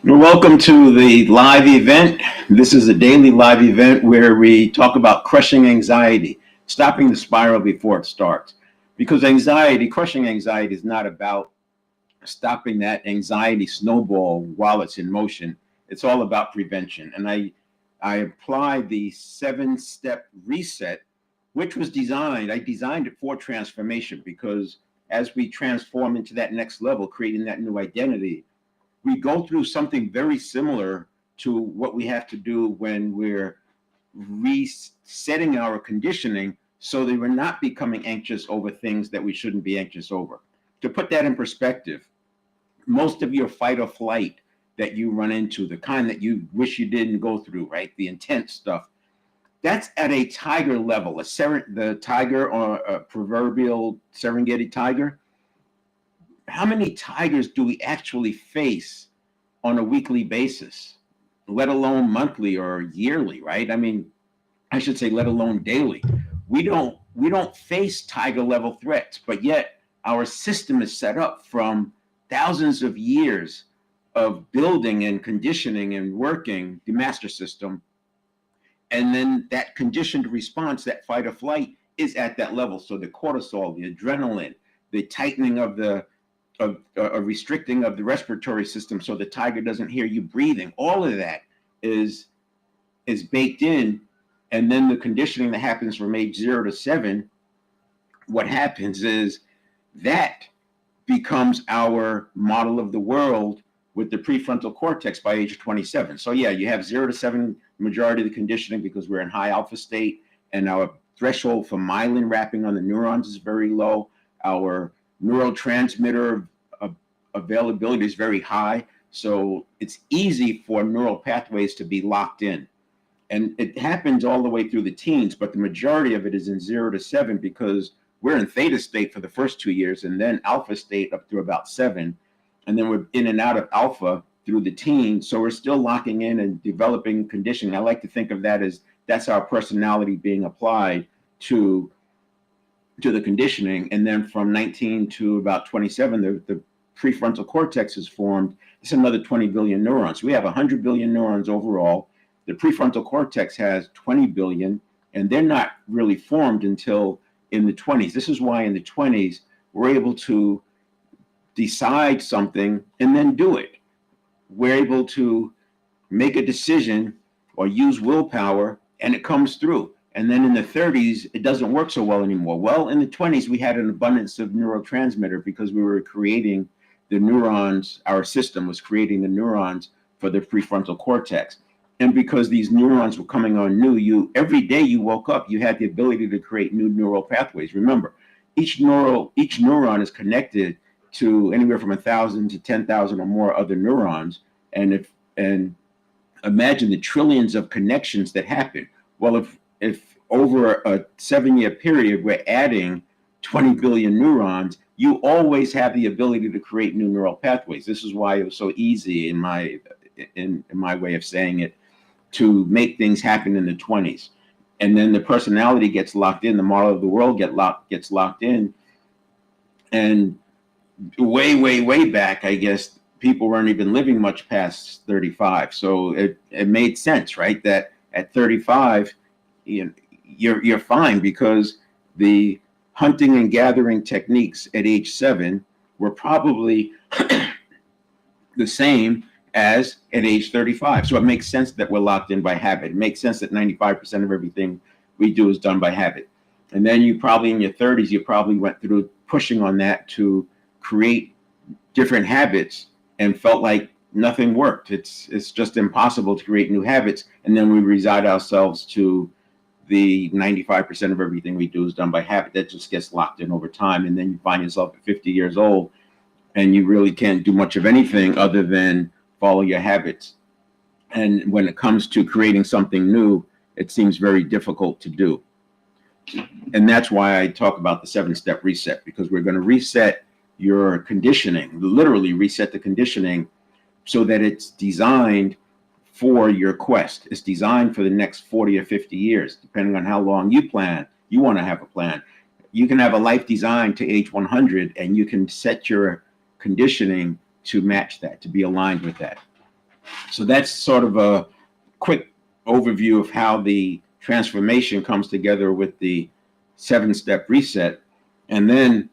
Welcome to the live event. This is a daily live event where we talk about crushing anxiety, stopping the spiral before it starts. Because crushing anxiety is not about stopping that anxiety snowball while it's in motion. It's all about prevention. And I applied the 7-step reset, which I designed it for transformation because as we transform into that next level, creating that new identity, we go through something very similar to what we have to do when we're resetting our conditioning so that we're not becoming anxious over things that we shouldn't be anxious over. To put that in perspective, most of your fight or flight that you run into, the kind that you wish you didn't go through, right? The intense stuff, that's at a tiger level. The tiger or a proverbial Serengeti tiger, how many tigers do we actually face on a weekly basis, let alone monthly or yearly, right? I mean, I should say, let alone daily. We don't face tiger level threats, but yet our system is set up from thousands of years of building and conditioning and working the master system. And then that conditioned response, that fight or flight, is at that level. So the cortisol, the adrenaline, the tightening of the a restricting of the respiratory system so the tiger doesn't hear you breathing. All of that is baked in. And then the conditioning that happens from age 0 to 7, what happens is that becomes our model of the world with the prefrontal cortex by age 27. So yeah, you have 0 to 7 majority of the conditioning because we're in high alpha state and our threshold for myelin wrapping on the neurons is very low. Our neurotransmitter availability is very high. So it's easy for neural pathways to be locked in. And it happens all the way through the teens, but the majority of it is in 0 to 7 because we're in theta state for the first 2 years and then alpha state up to about 7. And then we're in and out of alpha through the teens. So we're still locking in and developing conditioning. I like to think of that as that's our personality being applied to the conditioning. And then from 19 to about 27, the prefrontal cortex is formed. It's another 20 billion neurons. We have 100 billion neurons overall. The prefrontal cortex has 20 billion, and they're not really formed until in the 20s. This is why in the 20s, we're able to decide something and then do it. We're able to make a decision or use willpower, and it comes through. And then in the 30s, it doesn't work so well anymore. Well, in the 20s, we had an abundance of neurotransmitter because we were creating the neurons. Our system was creating the neurons for the prefrontal cortex. And because these neurons were coming on new, every day you woke up, you had the ability to create new neural pathways. Remember, each neuron is connected to anywhere from 1,000 to 10,000 or more other neurons. And imagine the trillions of connections that happen. Well, if over a 7-year period, we're adding 20 billion neurons, you always have the ability to create new neural pathways. This is why it was so easy in my way of saying it, to make things happen in the 20s. And then the personality gets locked in, the model of the world gets locked in. And way back, I guess, people weren't even living much past 35. So it made sense, right? That at 35, you're fine because the hunting and gathering techniques at age 7 were probably the same as at age 35. So it makes sense that we're locked in by habit. It makes sense that 95% of everything we do is done by habit. And then you probably in your 30s, you probably went through pushing on that to create different habits and felt like nothing worked. It's just impossible to create new habits. And then we reside ourselves to the 95% of everything we do is done by habit. That just gets locked in over time. And then you find yourself at 50 years old and you really can't do much of anything other than follow your habits. And when it comes to creating something new, it seems very difficult to do. And that's why I talk about the 7-step reset, because we're going to reset your conditioning, literally reset the conditioning so that it's designed for your quest. It's designed for the next 40 or 50 years, depending on how long you plan. You want to have a plan. You can have a life designed to age 100, and you can set your conditioning to match that, to be aligned with that. So that's sort of a quick overview of how the transformation comes together with the 7-step reset. And then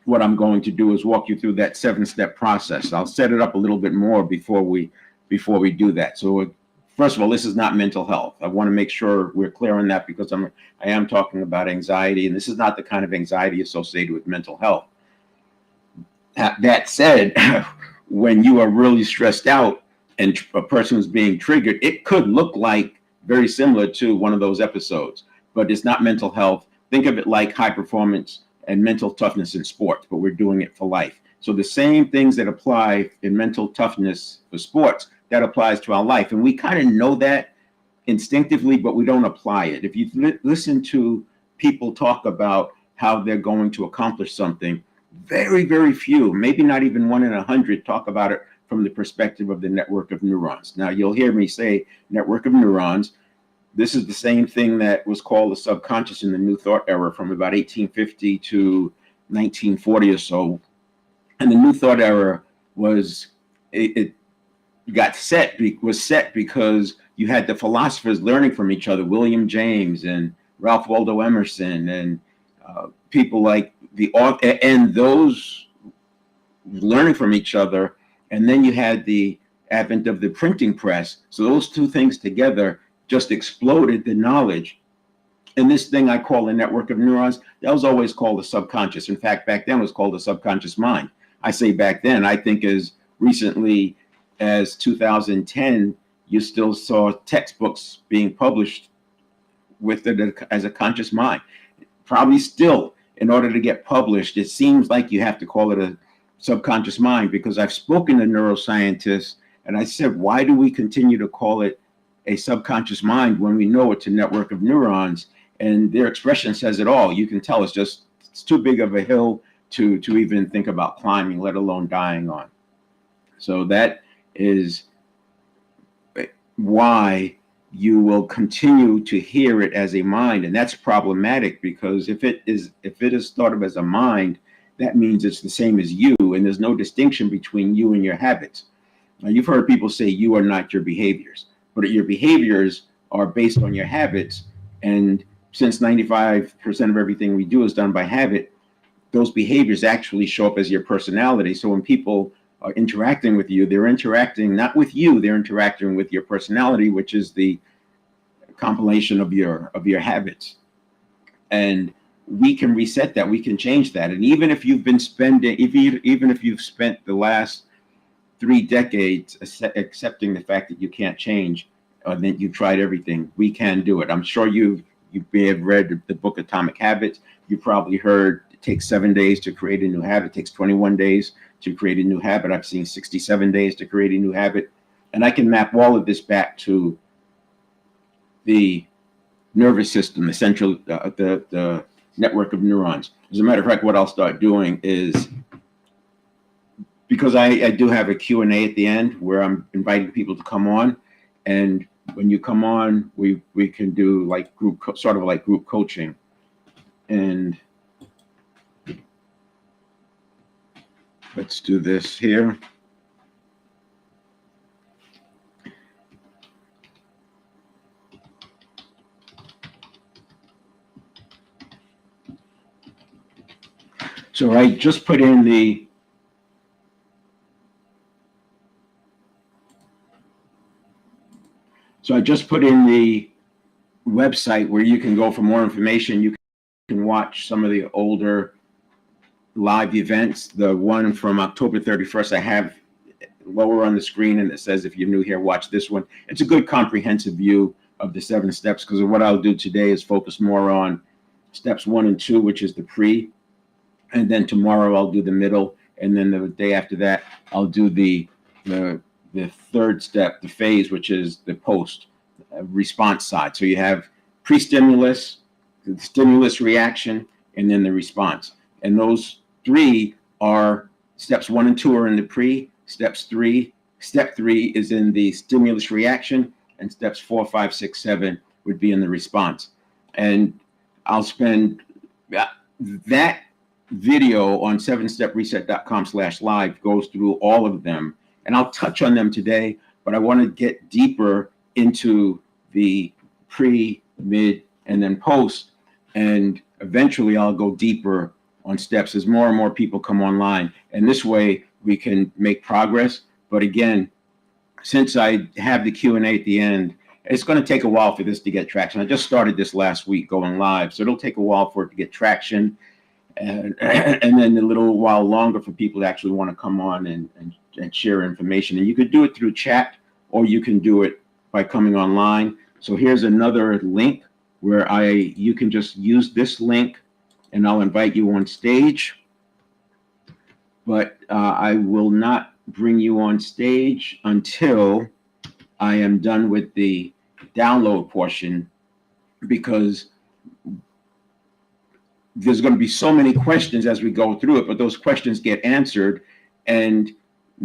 what I'm going to do is walk you through that 7-step process. I'll set it up a little bit more before we do that. So first of all, this is not mental health. I want to make sure we're clear on that, because I am talking about anxiety, and this is not the kind of anxiety associated with mental health. That said, when you are really stressed out and a person is being triggered, it could look like very similar to one of those episodes, but it's not mental health. Think of it like high performance and mental toughness in sports, but we're doing it for life. So the same things that apply in mental toughness for sports, that applies to our life. And we kind of know that instinctively, but we don't apply it. If you listen to people talk about how they're going to accomplish something, very, very few, maybe not even 1 in 100, talk about it from the perspective of the network of neurons. Now, you'll hear me say network of neurons. This is the same thing that was called the subconscious in the New Thought era from about 1850 to 1940 or so. And the New Thought era was set because you had the philosophers learning from each other, William James and Ralph Waldo Emerson, and people like and those learning from each other. And then you had the advent of the printing press. So those two things together just exploded the knowledge. And this thing I call the network of neurons, that was always called the subconscious. In fact, back then it was called the subconscious mind. I say back then, I think as recently as 2010, you still saw textbooks being published with it as a conscious mind. Probably still, in order to get published, it seems like you have to call it a subconscious mind, because I've spoken to neuroscientists and I said, why do we continue to call it a subconscious mind when we know it's a network of neurons? And their expression says it all. You can tell it's too big of a hill to even think about climbing, let alone dying on. So that is why you will continue to hear it as a mind, and that's problematic, because if it is thought of as a mind, that means it's the same as you, and there's no distinction between you and your habits. Now, you've heard people say you are not your behaviors, but your behaviors are based on your habits, and since 95% of everything we do is done by habit, those behaviors actually show up as your personality. So when people are interacting with you, they're interacting not with you, they're interacting with your personality, which is the compilation of your habits. And we can reset that, we can change that. And even if you've been spending, even if you've spent the last 3 decades accepting the fact that you can't change, and that you've tried everything, we can do it. I'm sure you may have read the book Atomic Habits. You probably heard it takes 7 days to create a new habit. It takes 21 days to create a new habit. I've seen 67 days to create a new habit. And I can map all of this back to the nervous system, the central, the network of neurons. As a matter of fact, what I'll start doing is, because I do have a Q&A at the end where I'm inviting people to come on, and when you come on, we can do like group coaching. And let's do this here. So I just put in the website where you can go for more information. You can watch some of the older live events. The one from October 31st, I have lower on the screen, and it says, if you're new here, watch this one. It's a good comprehensive view of the 7 steps, because what I'll do today is focus more on steps 1 and 2, which is the pre, and then tomorrow I'll do the middle, and then the day after that I'll do the 3rd step, the phase, which is the post response side. So you have pre-stimulus, the stimulus reaction, and then the response. And those 3 are steps 1 and 2 are in the pre, step 3 is in the stimulus reaction, and steps 4, 5, 6, 7 would be in the response. And I'll spend that video on 7stepreset.com/live goes through all of them. And I'll touch on them today, but I want to get deeper into the pre, mid, and then post. And eventually I'll go deeper on steps as more and more people come online. And this way we can make progress. But again, since I have the Q&A at the end, it's going to take a while for this to get traction. I just started this last week going live, so it'll take a while for it to get traction, and then a little while longer for people to actually want to come on and share information. And you could do it through chat, or you can do it by coming online. So here's another link where you can just use this link, and I'll invite you on stage. But I will not bring you on stage until I am done with the download portion, because there's going to be so many questions as we go through it, but those questions get answered. And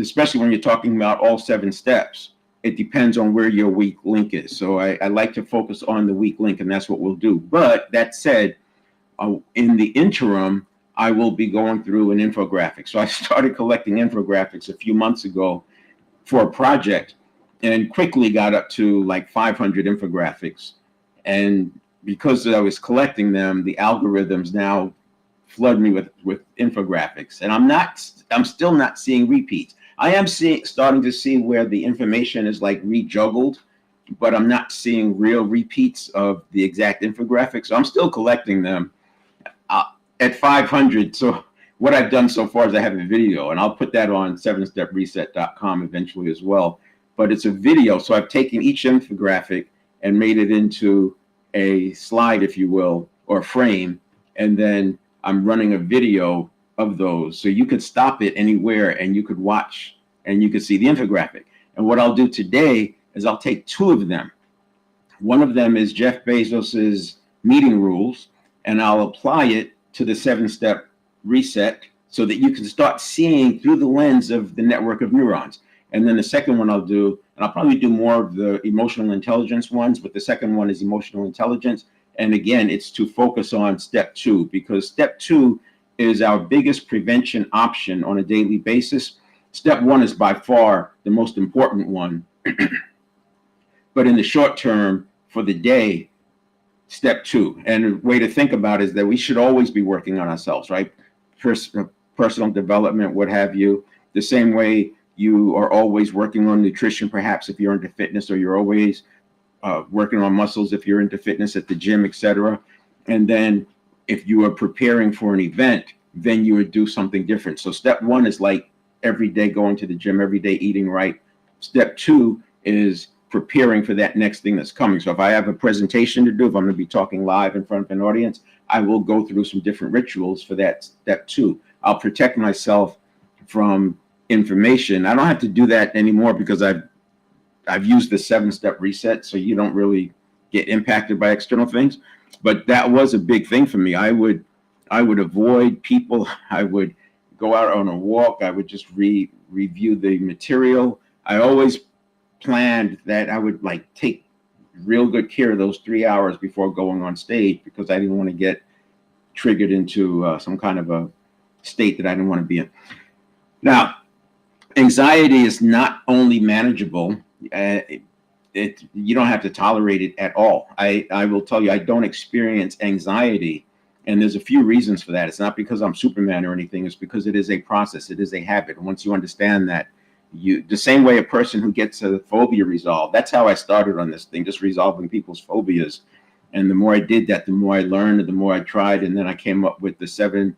especially when you're talking about all 7 steps, it depends on where your weak link is. So I like to focus on the weak link, and that's what we'll do. But that said, in the interim, I will be going through an infographic. So I started collecting infographics a few months ago for a project, and quickly got up to like 500 infographics. And because I was collecting them, the algorithms now flood me with infographics. And I'm still not seeing repeats. I am starting to see where the information is like rejuggled, but I'm not seeing real repeats of the exact infographics. So I'm still collecting them at 500. So what I've done so far is I have a video, and I'll put that on 7stepreset.com eventually as well. But it's a video, so I've taken each infographic and made it into a slide, if you will, or a frame, and then I'm running a video of those. So you could stop it anywhere and you could watch and you could see the infographic. And what I'll do today is I'll take 2 of them. One of them is Jeff Bezos's meeting rules, and I'll apply it to the 7-step reset so that you can start seeing through the lens of the network of neurons. And then the second one I'll do, and I'll probably do more of the emotional intelligence ones, but the second one is emotional intelligence. And again, it's to focus on step 2, because step 2 is our biggest prevention option on a daily basis. Step 1 is by far the most important one. But in the short term, for the day, step 2. And a way to think about it is that we should always be working on ourselves, right? Personal development, what have you. The same way you are always working on nutrition, perhaps if you're into fitness, or you're always working on muscles if you're into fitness at the gym, etc. And then if you are preparing for an event, then you would do something different. So step 1 is like every day going to the gym, every day eating right. Step 2 is preparing for that next thing that's coming. So if I have a presentation to do, if I'm going to be talking live in front of an audience, I will go through some different rituals for that step 2. I'll protect myself from information. I don't have to do that anymore because I've used the 7-step reset, so you don't really get impacted by external things. But that was a big thing for me. I would avoid people. I would go out on a walk. I would just review the material. I always planned that I would like take real good care of those 3 hours before going on stage, because I didn't want to get triggered into some kind of a state that I didn't want to be in. Now, anxiety is not only manageable, you don't have to tolerate it at all. I will tell you, I don't experience anxiety, and there's a few reasons for that. It's not because I'm Superman or anything. It's because it is a process. It is a habit. And once you understand that, the same way a person who gets a phobia resolved, that's how I started on this thing, just resolving people's phobias. And the more I did that, the more I learned, and the more I tried. And then I came up with the 7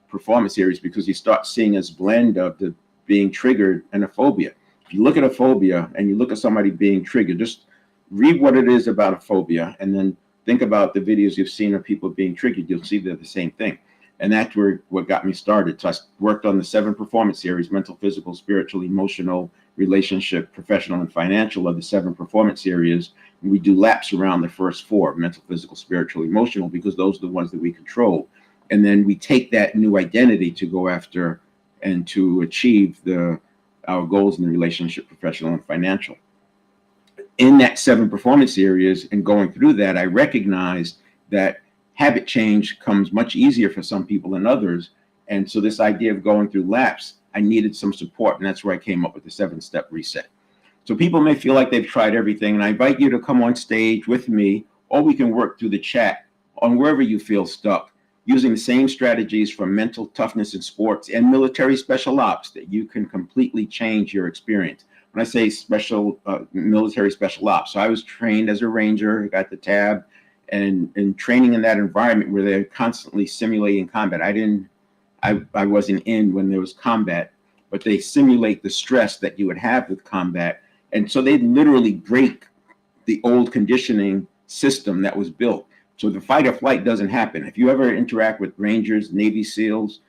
performance series, because you start seeing this blend of the being triggered and a phobia. If you look at a phobia and you look at somebody being triggered, just read what it is about a phobia, and then think about the videos you've seen of people being triggered. You'll see they're the same thing. And that's what got me started. So I worked on the 7 performance series: mental, physical, spiritual, emotional, relationship, professional, and financial of the 7 performance series. And we do laps around the first 4: mental, physical, spiritual, emotional, because those are the ones that we control. And then we take that new identity to go after and to achieve our goals in the relationship, professional, and financial. In that 7 performance areas and going through that, I recognized that habit change comes much easier for some people than others. And so this idea of going through laps, I needed some support. And that's where I came up with the 7-step reset. So people may feel like they've tried everything, and I invite you to come on stage with me, or we can work through the chat on wherever you feel stuck, using the same strategies from mental toughness in sports and military special ops that you can completely change your experience. When I say military special ops, so I was trained as a ranger, got the tab, and training in that environment where they're constantly simulating combat. I wasn't in when there was combat, but they simulate the stress that you would have with combat. And so they literally break the old conditioning system that was built. So the fight or flight doesn't happen. If you ever interact with Rangers, Navy SEALs,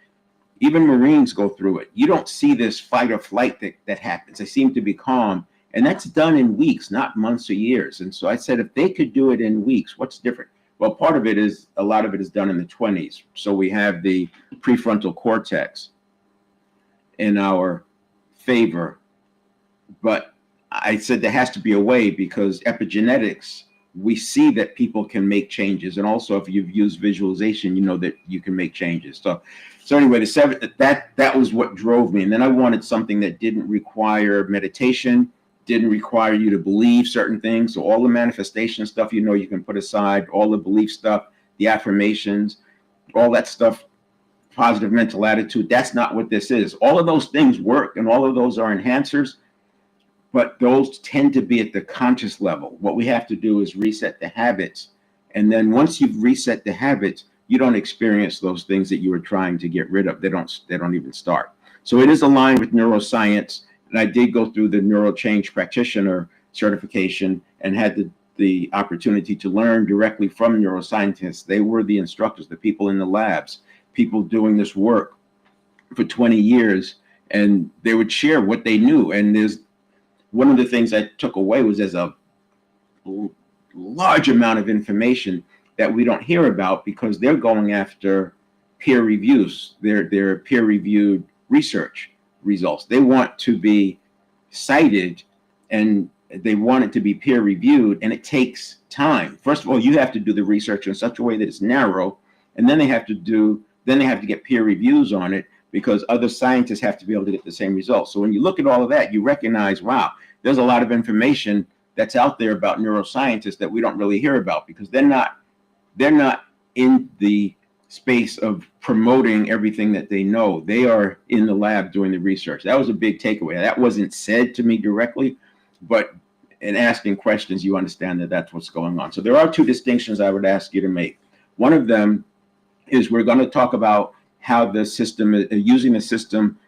even Marines go through it. You don't see this fight or flight that happens. They seem to be calm. And that's done in weeks, not months or years. And so I said, if they could do it in weeks, what's different? Well, part of it is, a lot of it is done in the 20s. So we have the prefrontal cortex in our favor. But I said there has to be a way, because epigenetics, we see that people can make changes. And also, if you've used visualization, you know that you can make changes. So anyway, that was what drove me. And then I wanted something that didn't require meditation, didn't require you to believe certain things. So all the manifestation stuff, you can put aside, all the belief stuff, the affirmations, all that stuff, positive mental attitude. That's not what this is. All of those things work, and all of those are enhancers, but those tend to be at the conscious level. What we have to do is reset the habits. And then once you've reset the habits, you don't experience those things that you were trying to get rid of. They don't even start. So it is aligned with neuroscience. And I did go through the Neuro Change Practitioner certification and had the opportunity to learn directly from neuroscientists. They were the instructors, the people in the labs, people doing this work for 20 years, and they would share what they knew. And there's one of the things I took away was there's a large amount of information that we don't hear about, because they're going after peer reviews. They're peer-reviewed research results. They want to be cited, and they want it to be peer-reviewed, and it takes time. First of all, you have to do the research in such a way that it's narrow, and then they have to get peer reviews on it, because other scientists have to be able to get the same results. So when you look at all of that, you recognize, wow, there's a lot of information that's out there about neuroscientists that we don't really hear about, because they're not in the space of promoting everything that they know. They are in the lab doing the research. That was a big takeaway. That wasn't said to me directly, but in asking questions, you understand that that's what's going on. So there are two distinctions I would ask you to make. One of them is, we're going to talk about how the system, using the system,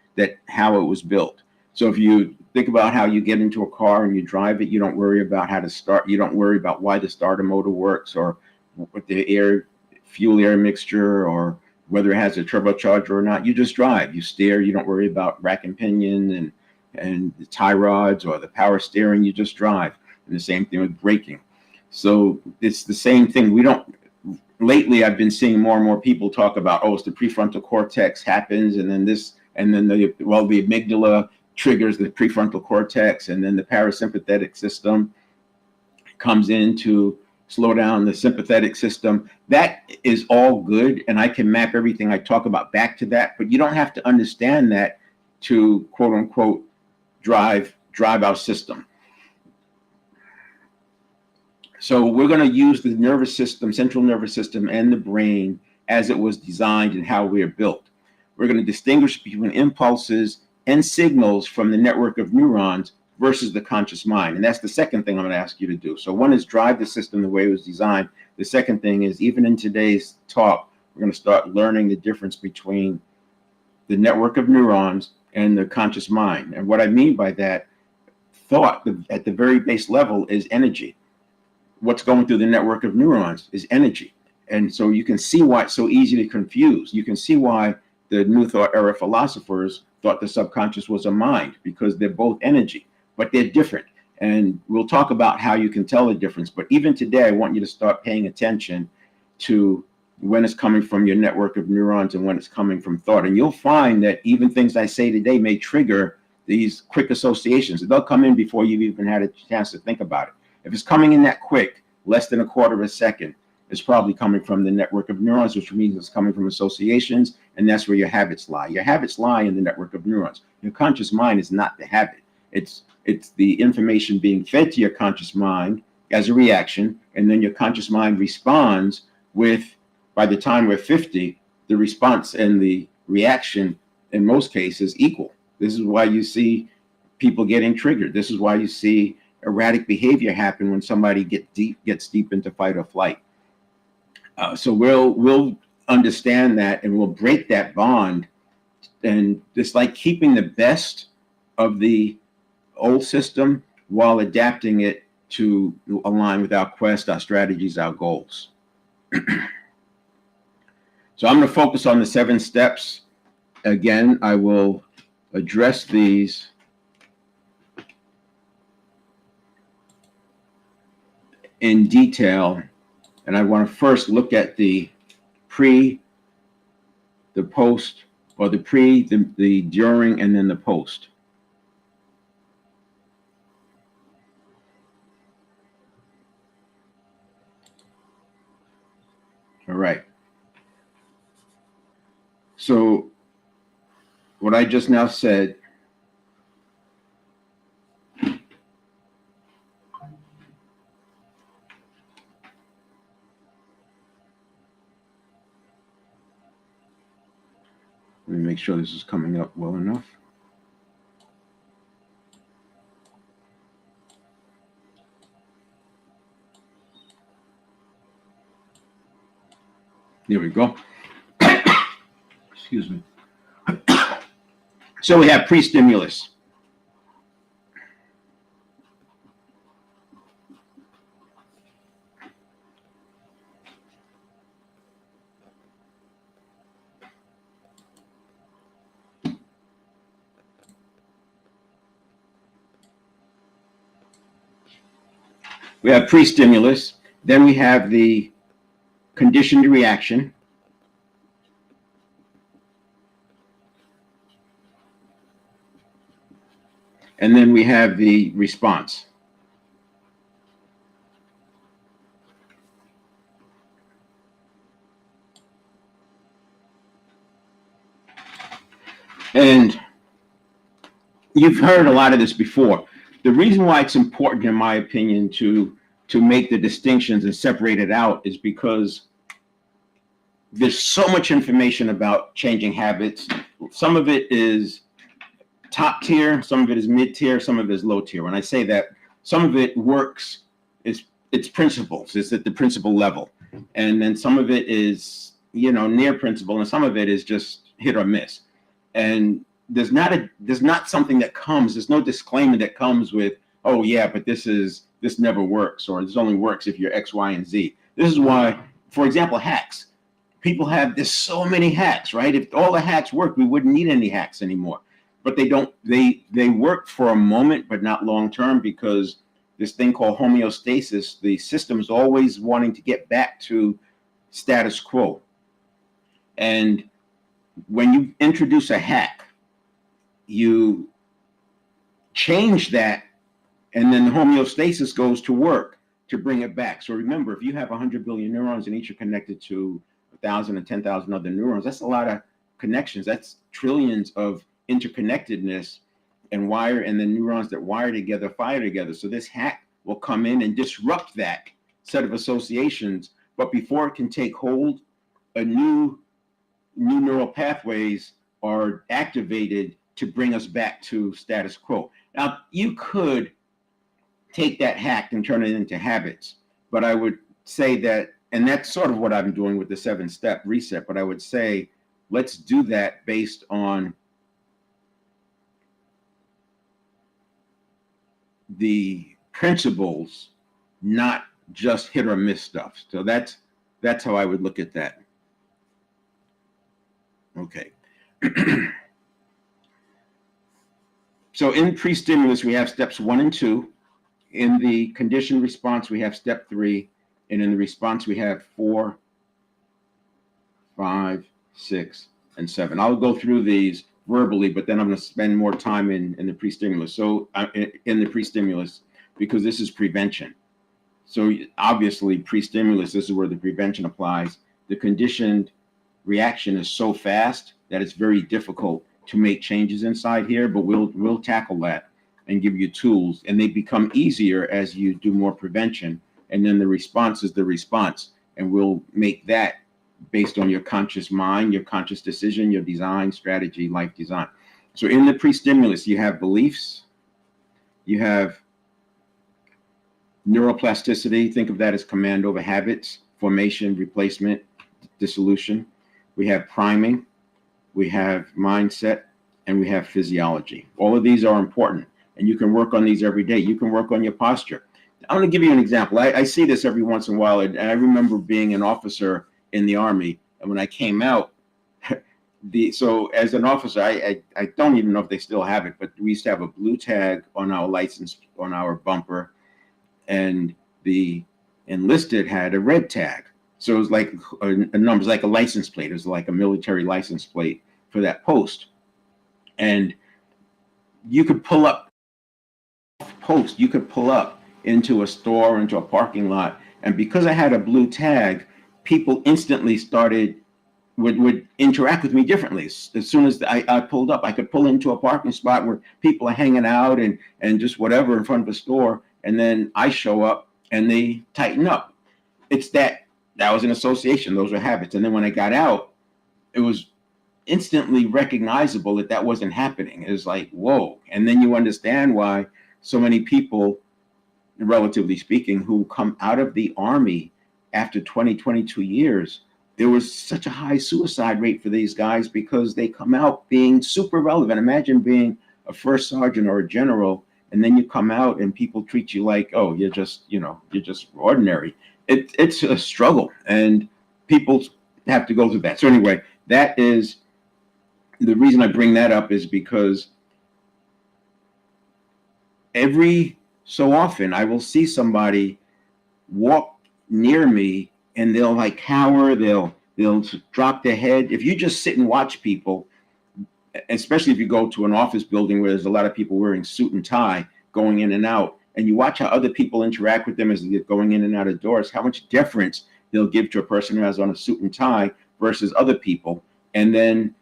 how it was built. So if you think about how you get into a car and you drive it, you don't worry about how to start. You don't worry about why the starter motor works, or what the fuel air mixture, or whether it has a turbocharger or not. You just drive, you steer. You don't worry about rack and pinion and the tie rods or the power steering. You just drive. And the same thing with braking. So it's the same thing. Lately, I've been seeing more and more people talk about, it's the prefrontal cortex happens, and then the amygdala triggers the prefrontal cortex, and then the parasympathetic system comes in to slow down the sympathetic system. That is all good, and I can map everything I talk about back to that, but you don't have to understand that to, quote unquote, drive our system. So we're going to use the nervous system, central nervous system, and the brain as it was designed and how we are built. We're going to distinguish between impulses and signals from the network of neurons versus the conscious mind. And that's the second thing I'm going to ask you to do. So one is drive the system the way it was designed. The second thing is, even in today's talk, we're going to start learning the difference between the network of neurons and the conscious mind. And what I mean by that, thought at the very base level is energy. What's going through the network of neurons is energy. And so you can see why it's so easy to confuse. You can see why the New Thought era philosophers thought the subconscious was a mind, because they're both energy, but they're different. And we'll talk about how you can tell the difference. But even today, I want you to start paying attention to when it's coming from your network of neurons and when it's coming from thought. And you'll find that even things I say today may trigger these quick associations. They'll come in before you've even had a chance to think about it. If it's coming in that quick, less than a quarter of a second, it's probably coming from the network of neurons, which means it's coming from associations, and that's where your habits lie. Your habits lie in the network of neurons. Your conscious mind is not the habit. It's the information being fed to your conscious mind as a reaction, and then your conscious mind responds with, by the time we're 50, the response and the reaction in most cases equal. This is why you see people getting triggered. This is why you see erratic behavior happen when somebody gets deep into fight or flight. So we'll understand that, and we'll break that bond. And it's like keeping the best of the old system while adapting it to align with our quest, our strategies, our goals. So I'm going to focus on the 7 steps. Again, I will address these in detail. And I want to first look at the pre, the post, or the pre, the during, and then the post. All right. So what I just now said, let me make sure this is coming up well enough. There we go. Excuse me. So we have pre-stimulus. We have pre-stimulus. Then we have the conditioned reaction. And then we have the response. And you've heard a lot of this before. The reason why it's important, in my opinion, to make the distinctions and separate it out is because there's so much information about changing habits. Some of it is top tier, some of it is mid tier, some of it is low tier. When I say that, some of it works, it's principles, it's at the principle level. And then some of it is, near principle, and some of it is just hit or miss. And there's not something that comes, there's no disclaimer that comes with, oh yeah, but this never works, or this only works if you're X, Y, and Z. This is why, for example, hacks. People there's so many hacks, right? If all the hacks worked, we wouldn't need any hacks anymore. But they don't, they work for a moment, but not long term, because this thing called homeostasis, the system's always wanting to get back to status quo. And when you introduce a hack, you change that, and then the homeostasis goes to work to bring it back. So remember, if you have 100 billion neurons and each are connected to 1,000 and 10,000 other neurons, that's a lot of connections. That's trillions of interconnectedness and the neurons that wire together fire together. So this hack will come in and disrupt that set of associations. But before it can take hold, a new neural pathways are activated to bring us back to status quo. Now, you could take that hack and turn it into habits, but I would say that, and that's sort of what I'm doing with the 7-step reset, but I would say, let's do that based on the principles, not just hit or miss stuff. So that's how I would look at that. Okay. So in pre-stimulus, we have steps 1 and 2. In the conditioned response, we have step 3. And in the response, we have 4, 5, 6, and 7. I'll go through these verbally, but then I'm going to spend more time in the pre-stimulus. So in the pre-stimulus, because this is prevention. So obviously pre-stimulus, this is where the prevention applies. The conditioned reaction is so fast that it's very difficult to make changes inside here, but we'll tackle that. and give you tools, and they become easier as you do more prevention. And then the response is the response, and we'll make that based on your conscious mind, your conscious decision, your design strategy, life design. So in the pre-stimulus, you have beliefs, you have neuroplasticity. Think of that as command over habits, formation, replacement, dissolution. We have priming, we have mindset, and we have physiology. All of these are important, and you can work on these every day. You can work on your posture. I'm going to give you an example. I see this every once in a while, and I remember being an officer in the Army, and when I came out, so as an officer, I don't even know if they still have it, but we used to have a blue tag on our license, on our bumper, and the enlisted had a red tag. So it was like a number, it's like a license plate. It was like a military license plate for that post. And you could pull up into a store, into a parking lot. And because I had a blue tag, people instantly would interact with me differently. As soon as I pulled up, I could pull into a parking spot where people are hanging out and just whatever in front of a store. And then I show up and they tighten up. It's that was an association. Those were habits. And then when I got out, it was instantly recognizable that wasn't happening. It was like, whoa. And then you understand why so many people, relatively speaking, who come out of the Army after 22 years, there was such a high suicide rate for these guys because they come out being super relevant. Imagine being a first sergeant or a general, and then you come out and people treat you like, oh, you're just ordinary. It's a struggle, and people have to go through that. So anyway, that is the reason I bring that up, is because every so often I will see somebody walk near me and they'll like cower, they'll drop their head. If you just sit and watch people, especially if you go to an office building where there's a lot of people wearing suit and tie going in and out, and you watch how other people interact with them as they're going in and out of doors, how much deference they'll give to a person who has on a suit and tie versus other people. And then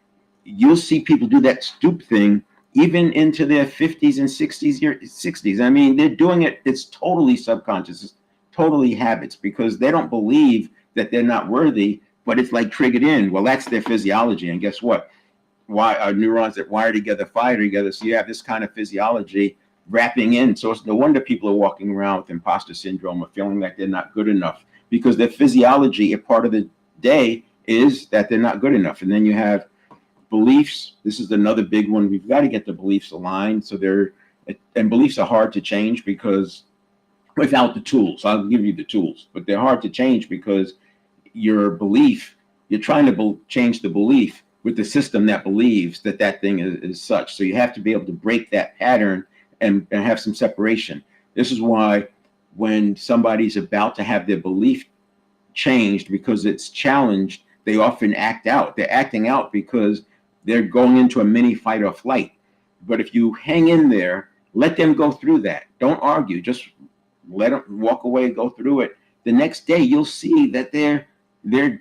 you'll see people do that stoop thing even into their 50s and 60s. I mean, they're doing it. It's totally subconscious. It's totally habits, because they don't believe that they're not worthy, but it's like triggered in. Well, that's their physiology. And guess what? Why are neurons that wire together, fire together? So you have this kind of physiology wrapping in. So it's no wonder people are walking around with imposter syndrome or feeling like they're not good enough, because their physiology, a part of the day, is that they're not good enough. And then you have beliefs. This is another big one. We've got to get the beliefs aligned. And beliefs are hard to change because without the tools, I'll give you the tools, but they're hard to change because your belief, you're trying to change the belief with the system that believes that thing is such. So you have to be able to break that pattern and have some separation. This is why when somebody's about to have their belief changed because it's challenged, they often act out. They're acting out because they're going into a mini fight or flight. But if you hang in there, let them go through that. Don't argue. Just let them walk away, go through it. The next day, you'll see that they're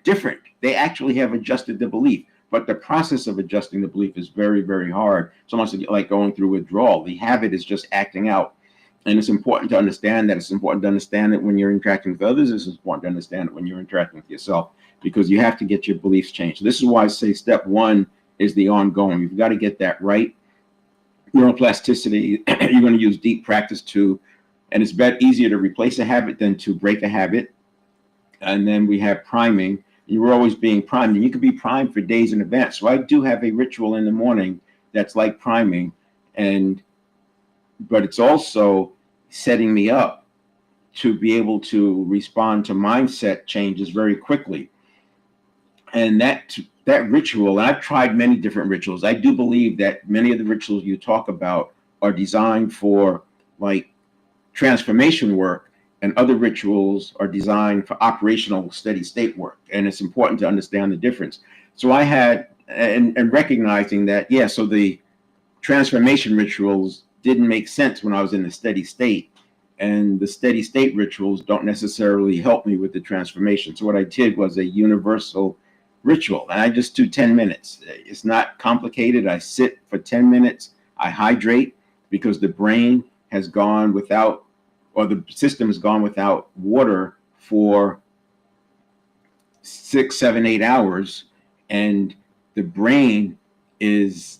different. They actually have adjusted the belief. But the process of adjusting the belief is very, very hard. It's almost like going through withdrawal. The habit is just acting out. And it's important to understand that. It's important to understand it when you're interacting with others. It's important to understand it when you're interacting with yourself, because you have to get your beliefs changed. This is why I say step one is the ongoing. You've got to get that right. Neuroplasticity, you're going to use deep practice and it's easier to replace a habit than to break a habit. And then we have priming. You're always being primed, and you can be primed for days in advance. So I do have a ritual in the morning that's like priming, but it's also setting me up to be able to respond to mindset changes very quickly. And that ritual, and I've tried many different rituals. I do believe that many of the rituals you talk about are designed for like transformation work, and other rituals are designed for operational steady state work. And it's important to understand the difference. So I had, and recognizing that, so the transformation rituals didn't make sense when I was in the steady state, and the steady state rituals don't necessarily help me with the transformation. So what I did was a universal ritual, and I just do 10 minutes. It's not complicated. I sit for 10 minutes, I hydrate, because the brain has gone without, or the system has gone without water for 6, 7, 8 hours. And the brain uses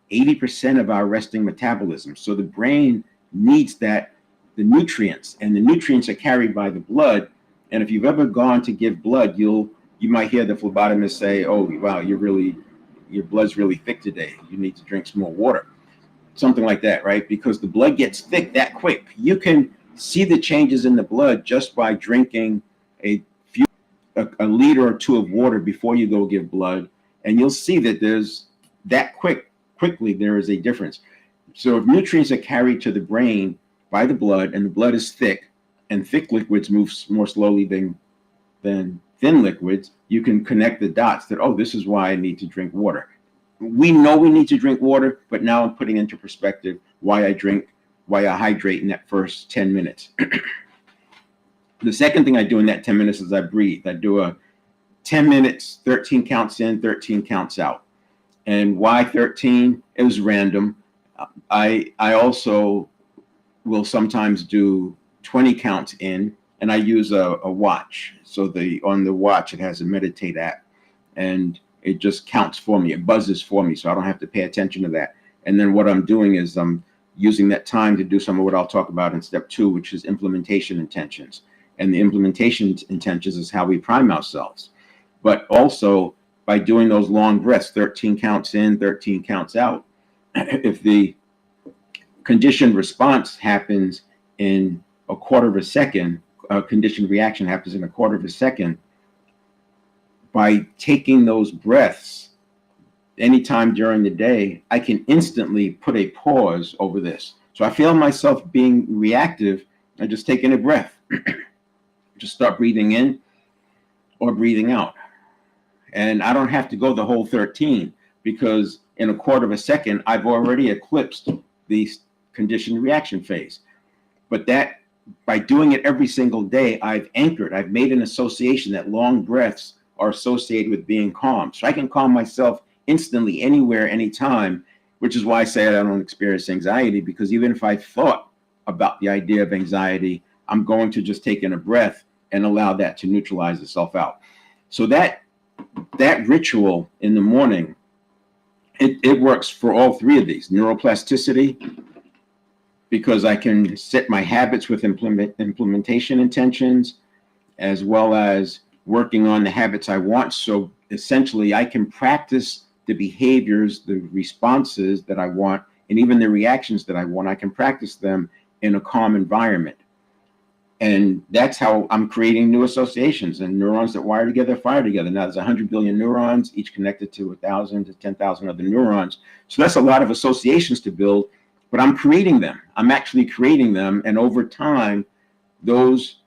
80% of our resting metabolism. So the brain needs the nutrients, and the nutrients are carried by the blood. And if you've ever gone to give blood, you might hear the phlebotomist say, "Oh, wow, your blood's really thick today. You need to drink some more water." Something like that, right? Because the blood gets thick that quick. You can see the changes in the blood just by drinking a liter or two of water before you go give blood, and you'll see that there's quickly there is a difference. So if nutrients are carried to the brain by the blood, and the blood is thick, and thick liquids move more slowly than thin liquids, you can connect the dots that, oh, this is why I need to drink water. We know we need to drink water, but now I'm putting into perspective why I hydrate in that first 10 minutes. The second thing I do in that 10 minutes is I breathe. I do a 10 minutes, 13 counts in, 13 counts out. And why 13? It was random. I also will sometimes do 20 counts in, and I use a watch. So on the watch, it has a meditate app, and it just counts for me. It buzzes for me, so I don't have to pay attention to that. And then what I'm doing is I'm using that time to do some of what I'll talk about in step 2, which is implementation intentions. And the implementation intentions is how we prime ourselves. But also by doing those long breaths, 13 counts in, 13 counts out, if the conditioned response happens in a quarter of a second, conditioned reaction happens in a quarter of a second, by taking those breaths anytime during the day, I can instantly put a pause over this. So I feel myself being reactive, I just take in a breath. Just start breathing in or breathing out. And I don't have to go the whole 13, because in a quarter of a second, I've already eclipsed the conditioned reaction phase. But that, by doing it every single day, I've made an association that long breaths are associated with being calm. So I can calm myself instantly, anywhere, anytime, which is why I say I don't experience anxiety, because even if I thought about the idea of anxiety, I'm going to just take in a breath and allow that to neutralize itself out. So that ritual in the morning, it works for all 3 of these. Neuroplasticity, because I can set my habits with implementation intentions, as well as working on the habits I want. So essentially I can practice the behaviors, the responses that I want, and even the reactions that I want. I can practice them in a calm environment. And that's how I'm creating new associations, and neurons that wire together fire together. Now there's 100 billion neurons, each connected to 1,000 to 10,000 other neurons. So that's a lot of associations to build, but I'm creating them. I'm actually creating them. And over time, those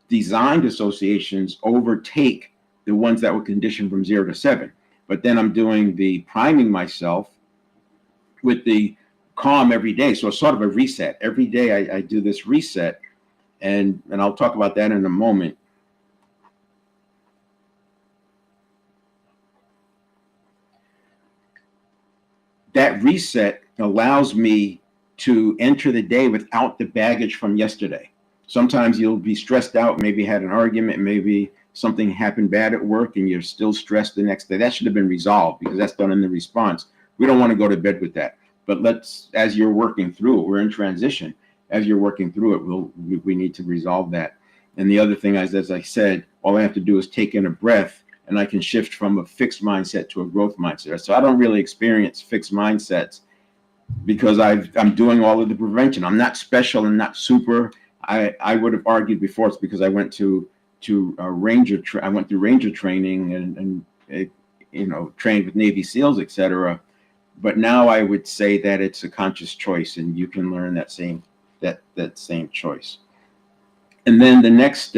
designed associations overtake the ones that were conditioned from 0 to 7. But then I'm doing the priming myself with the calm every day. So it's sort of a reset. Every day I do this reset. And I'll talk about that in a moment. That reset allows me to enter the day without the baggage from yesterday. Sometimes you'll be stressed out, maybe had an argument, maybe something happened bad at work, and you're still stressed the next day. That should have been resolved, because that's done in the response. We don't want to go to bed with that. But as you're working through it, we're in transition. As you're working through it, we need to resolve that. And the other thing is, as I said, all I have to do is take in a breath, and I can shift from a fixed mindset to a growth mindset. So I don't really experience fixed mindsets, because I'm doing all of the prevention. I'm not special and not super. I would have argued before it's because I went to Ranger training and trained with Navy SEALs, etc. But now I would say that it's a conscious choice, and you can learn that same choice. And then the next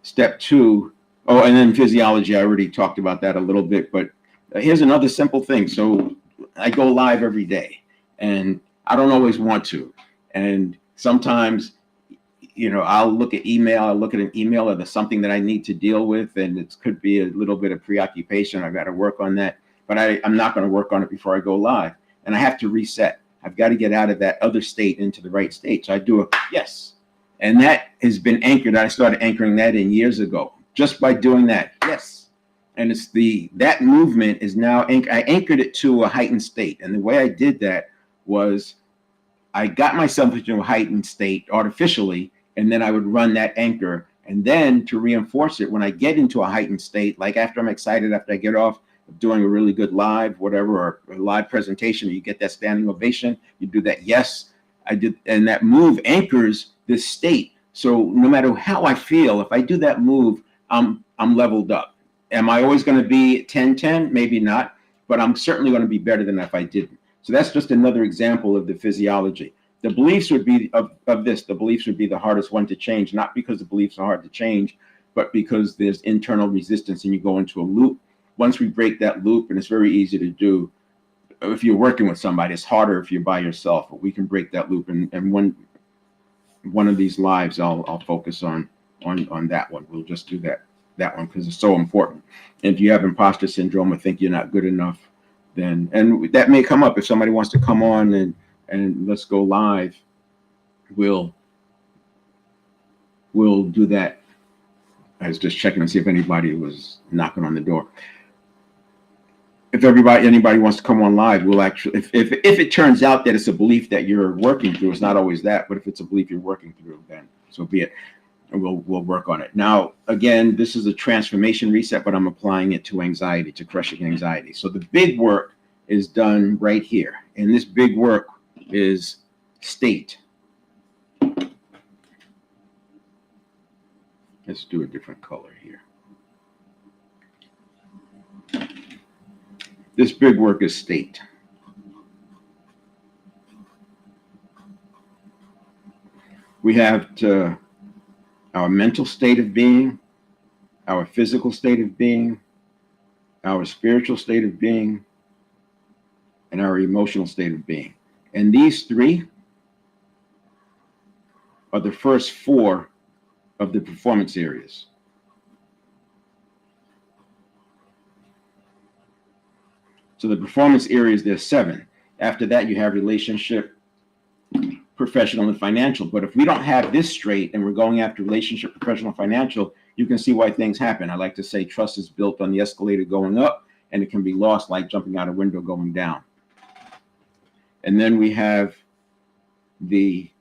step 2, and then physiology, I already talked about that a little bit, but here's another simple thing. So I go live every day, and I don't always want to. And sometimes, I'll look at an email, or there's something that I need to deal with, and it could be a little bit of preoccupation. I've got to work on that, but I'm not going to work on it before I go live. and I have to reset. I've got to get out of that other state into the right state. So I do a yes. And that has been anchored. I started anchoring that in years ago, just by doing that. Yes. And it's that movement is now, I anchored it to a heightened state. And the way I did that was I got myself into a heightened state artificially, and then I would run that anchor. And then to reinforce it, when I get into a heightened state, like after I'm excited, after I get off of doing a really good live, whatever, or a live presentation, you get that standing ovation, you do that yes, I did, and that move anchors this state. So no matter how I feel, if I do that move, I'm leveled up. Am I always going to be 10-10? Maybe not, but I'm certainly going to be better than if I didn't. So that's just another example of the physiology. The beliefs would be of this. The beliefs would be the hardest one to change, not because the beliefs are hard to change, but because there's internal resistance and you go into a loop. Once we break that loop, and it's very easy to do, if you're working with somebody, it's harder if you're by yourself, but we can break that loop. And one of these lives, I'll focus on that one. We'll just do that one because it's so important. And if you have imposter syndrome or think you're not good enough, then, and that may come up if somebody wants to come on and let's go live, we'll do that. I was just checking to see if anybody was knocking on the door. If anybody wants to come on live, we'll actually, if it turns out that it's a belief that you're working through, it's not always that, but if it's a belief you're working through, then so be it. And we'll work on it. Now, again, this is a transformation reset, but I'm applying it to anxiety, to crushing anxiety. So the big work is done right here. And this big work is state. Let's do a different color here. This big work is state. We have our mental state of being, our physical state of being, our spiritual state of being, and our emotional state of being. And these three are the first four of the performance areas. So the performance areas, there's 7. After that, you have relationship, professional, and financial. But if we don't have this straight and we're going after relationship, professional, financial, you can see why things happen. I like to say trust is built on the escalator going up, and it can be lost like jumping out a window going down. And then we have the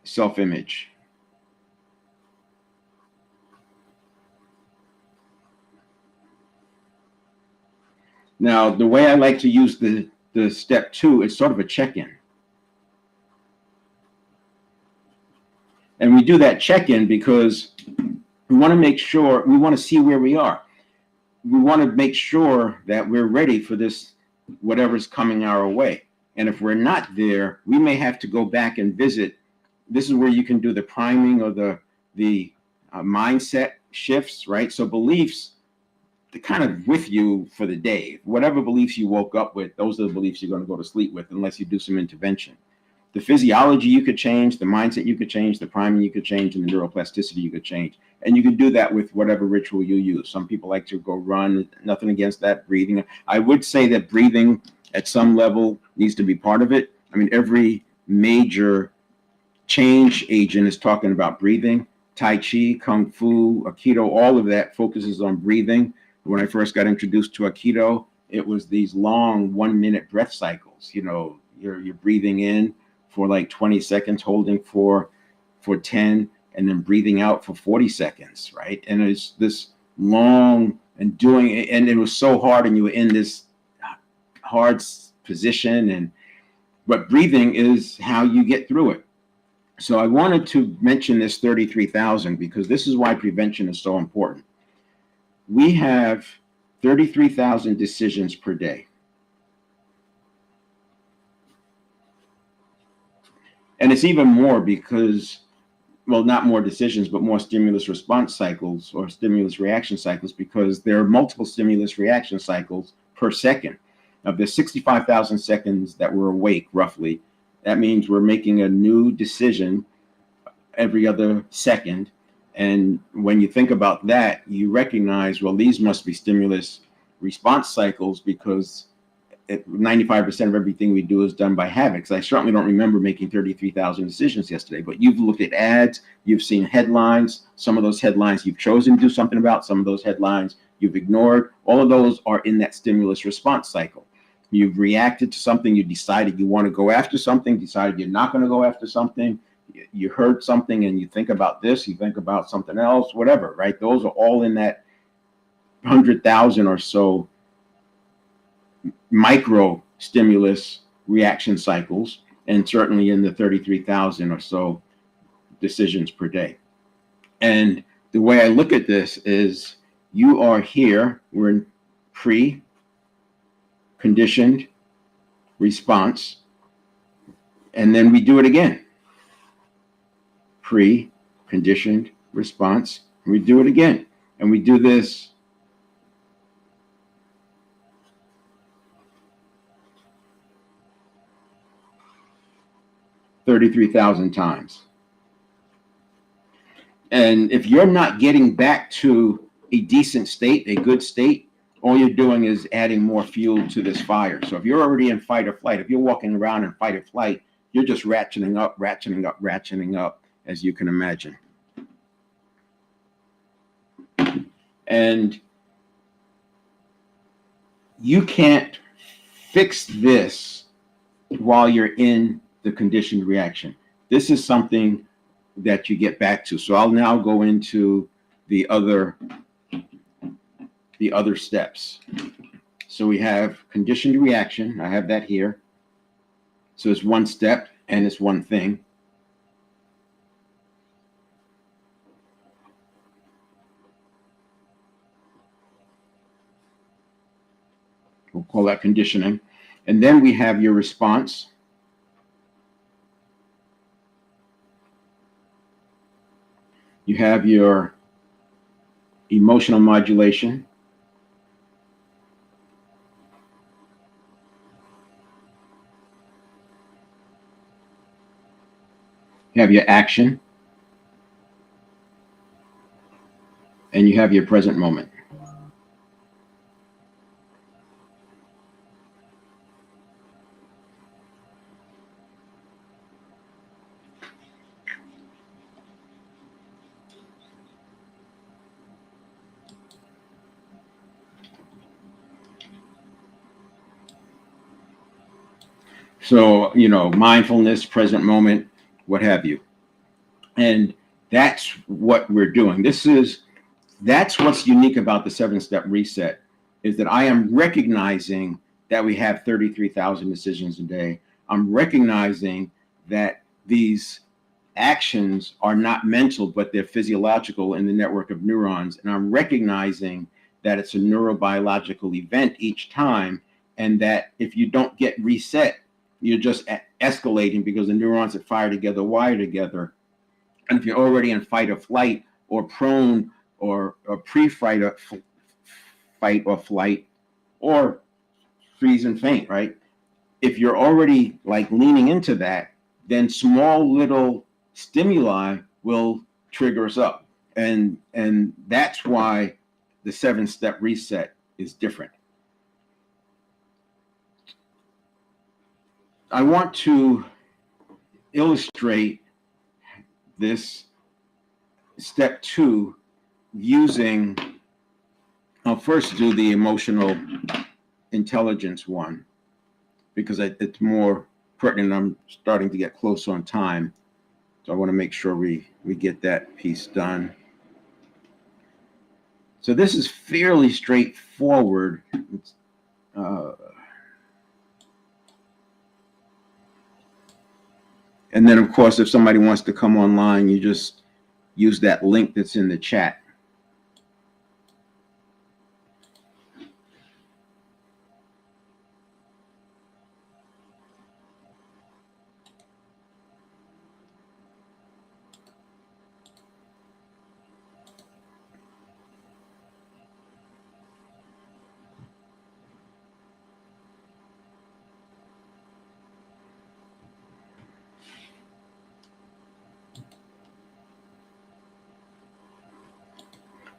self-image. Now, the way I like to use the step 2 is sort of a check-in. And we do that check-in because we want to make sure, we want to see where we are. We want to make sure that we're ready for this, whatever's coming our way. And if we're not there, we may have to go back and visit. This is where you can do the priming or the mindset shifts, right? So beliefs, they're kind of with you for the day. Whatever beliefs you woke up with, those are the beliefs you're going to go to sleep with unless you do some intervention. The physiology you could change, the mindset you could change, the priming you could change, and the neuroplasticity you could change. And you can do that with whatever ritual you use. Some people like to go run, nothing against that. Breathing. I would say that breathing at some level needs to be part of it. I mean, every major change agent is talking about breathing. Tai Chi, Kung Fu, Aikido, all of that focuses on breathing. When I first got introduced to Aikido, it was these long 1-minute breath cycles. You know, you're breathing in for like 20 seconds, holding for 10, and then breathing out for 40 seconds, right? And it's this long and doing it, and it was so hard, and you were in this hard position, but breathing is how you get through it. So I wanted to mention this 33,000 because this is why prevention is so important. We have 33,000 decisions per day. And it's even more because, well, not more decisions, but more stimulus response cycles or stimulus reaction cycles, because there are multiple stimulus reaction cycles per second. Now, there's 65,000 seconds that we're awake, roughly. That means we're making a new decision every other second. And when you think about that, you recognize, well, these must be stimulus response cycles because 95% of everything we do is done by habit. Because I certainly don't remember making 33,000 decisions yesterday, but you've looked at ads, you've seen headlines. Some of those headlines you've chosen to do something about, some of those headlines you've ignored. All of those are in that stimulus response cycle. You've reacted to something, you decided you want to go after something, decided you're not going to go after something. You heard something and you think about this, you think about something else, whatever, right? Those are all in that 100,000 or so micro stimulus reaction cycles, and certainly in the 33,000 or so decisions per day. And the way I look at this is you are here, we're in pre-conditioned response, and then we do it again. Pre-conditioned response, we do it again. And we do this 33,000 times. And if you're not getting back to a decent state, a good state, all you're doing is adding more fuel to this fire. So if you're already in fight or flight, if you're walking around in fight or flight, you're just ratcheting up, ratcheting up, ratcheting up, as you can imagine. And you can't fix this while you're in the conditioned reaction. This is something that you get back to. So I'll now go into the other steps. So we have conditioned reaction. I have that here. So it's one step and it's one thing. We'll call that conditioning. And then we have your response. You have your emotional modulation. You have your action. And you have your present moment. So, mindfulness, present moment, what have you. And that's what we're doing. That's what's unique about the 7-step reset, is that I am recognizing that we have 33,000 decisions a day. I'm recognizing that these actions are not mental, but they're physiological in the network of neurons. And I'm recognizing that it's a neurobiological event each time, and that if you don't get reset, you're just escalating because the neurons that fire together wire together. And if you're already in fight or flight or prone or pre-fight or fight or flight or freeze and faint, right? If you're already like leaning into that, then small little stimuli will trigger us up. And that's why the 7-step reset is different. I want to illustrate this step 2 using, I'll first do the emotional intelligence one because it's more pertinent. I'm starting to get close on time. So I want to make sure we get that piece done. So this is fairly straightforward. And then, of course, if somebody wants to come online, you just use that link that's in the chat.